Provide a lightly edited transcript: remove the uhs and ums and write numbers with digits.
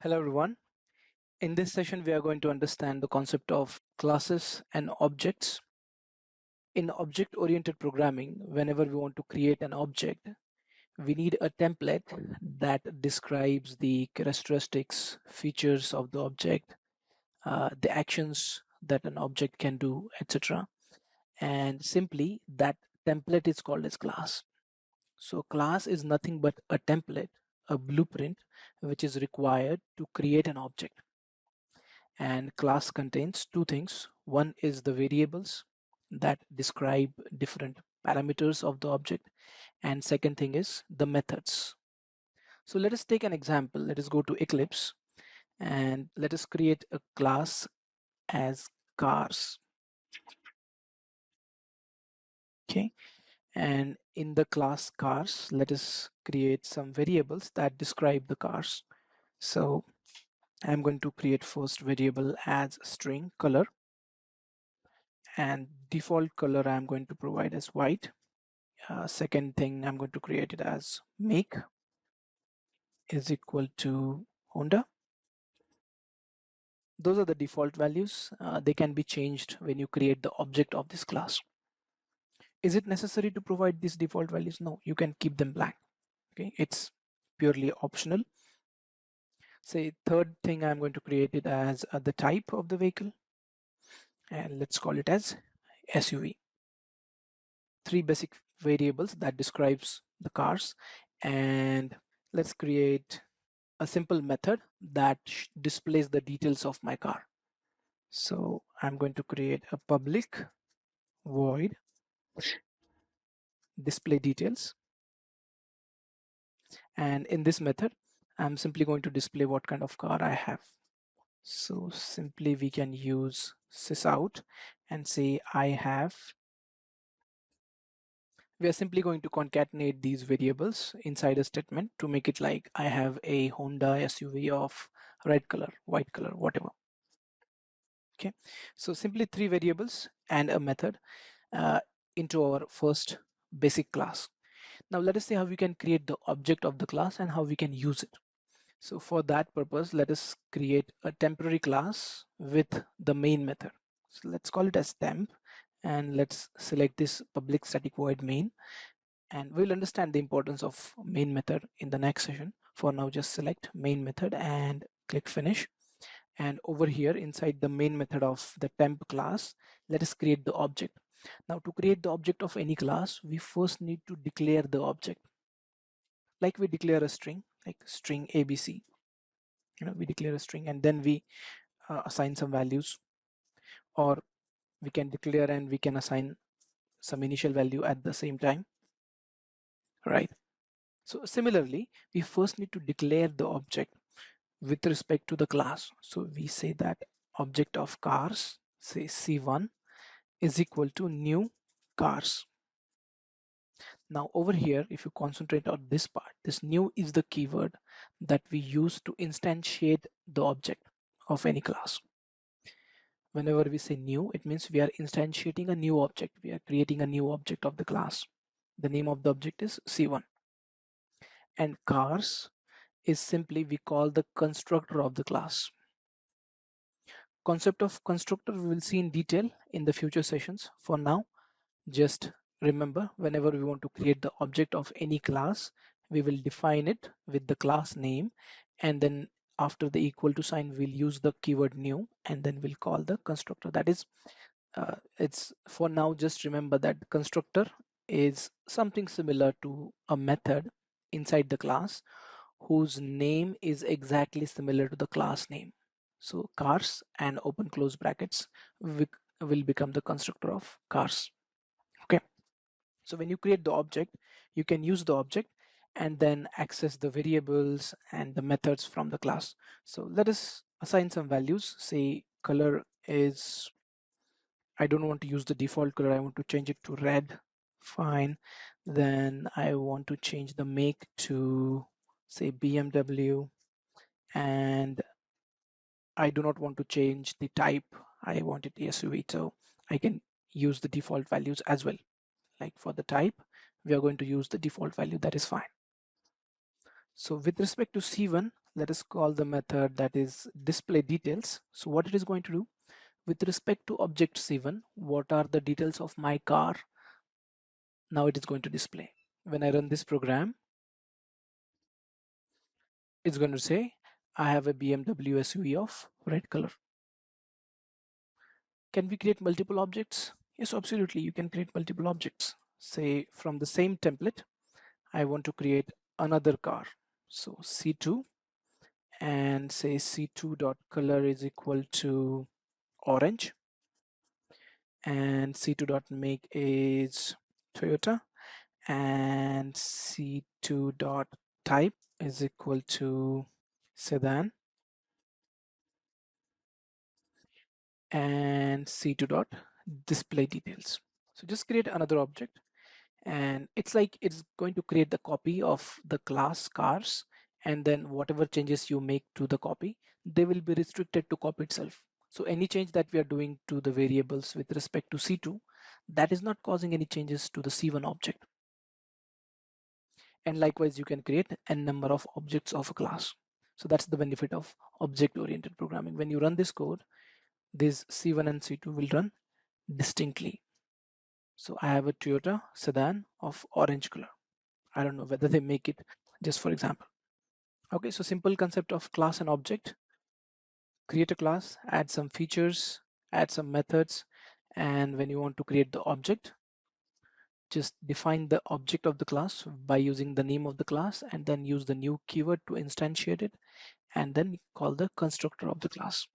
Hello everyone. In this session, we are going to understand the concept of classes and objects. In object-oriented programming, whenever we want to create an object, we need a template that describes the characteristics, features of the object, the actions that an object can do, etc. And simply that template is called as class. So class is nothing but a template, a blueprint, which is required to create an object. And class contains two things. One is the variables that describe different parameters of the object, and second thing is the methods. So let us take an example. Let us go to Eclipse and let us create a class as cars. Okay, and in the class cars, let us create some variables that describe the cars. So I'm going to create first variable as string color, and default color I'm going to provide as white. Second thing, I'm going to create it as make is equal to Honda. Those are the default values. They can be changed when you create the object of this class. Is it necessary to provide these default values? No, you can keep them blank. Okay, it's purely optional. Say third thing, I'm going to create it as the type of the vehicle, and let's call it as SUV. Three basic variables that describes the cars, and let's create a simple method that displays the details of my car. So I'm going to create a public void display details, and in this method I'm simply going to display what kind of car I have. So simply we can use sysout and say I have. We are simply going to concatenate these variables inside a statement to make it like I have a Honda SUV of red color, white color, whatever. Okay, so simply three variables and a method into our first basic class. Now let us see how we can create the object of the class and how we can use it. So for that purpose, let us create a temporary class with the main method. So let's call it as temp, and let's select this public static void main, and we'll understand the importance of main method in the next session. For now, just select main method and click finish. And over here inside the main method of the temp class, let us create the object. Now to create the object of any class, we first need to declare the object. Like we declare a string, like string ABC. We declare a string and then we assign some values, or we can declare and we can assign some initial value at the same time, right? So similarly, we first need to declare the object with respect to the class. So we say that object of cars, say C1, is equal to new cars. Now over here, if you concentrate on this part, this new is the keyword that we use to instantiate the object of any class. Whenever we say new, it means we are instantiating a new object. We are creating a new object of the class. The name of the object is C1. And cars is simply we call the constructor of the class. Concept of constructor we will see in detail in the future sessions. For now, just remember, whenever we want to create the object of any class, we will define it with the class name, and then after the equal to sign we'll use the keyword new, and then we'll call the constructor. That is it's for now, just remember that constructor is something similar to a method inside the class whose name is exactly similar to the class name. So cars and open close brackets will become the constructor of cars. Okay, so when you create the object, you can use the object and then access the variables and the methods from the class. So let us assign some values. Say color is, I don't want to use the default color, I want to change it to red. Fine. Then I want to change the make to say BMW, and I do not want to change the type. I want it SUV, so I can use the default values as well. Like for the type, we are going to use the default value, that is fine. So with respect to C1, let us call the method that is display details. So what it is going to do, with respect to object C1, what are the details of my car? Now it is going to display. When I run this program, it's going to say I have a BMW SUV of red color. Can we create multiple objects? Yes, absolutely. You can create multiple objects. Say from the same template, I want to create another car. So C2 and say C2 dot color is equal to orange, and C2 dot make is Toyota, and C2 dot type is equal to sedan, and C2 dot display details. So just create another object, and it's like it's going to create the copy of the class cars, and then whatever changes you make to the copy, they will be restricted to copy itself. So any change that we are doing to the variables with respect to C2, that is not causing any changes to the C1 object. And likewise, you can create n number of objects of a class. So that's the benefit of object-oriented programming. When you run this code, this C1 and C2 will run distinctly. So I have a Toyota sedan of orange color. I don't know whether they make it, just for example. Okay, so simple concept of class and object. Create a class, add some features, add some methods, and when you want to create the object, just define the object of the class by using the name of the class, and then use the new keyword to instantiate it, and then call the constructor of the class.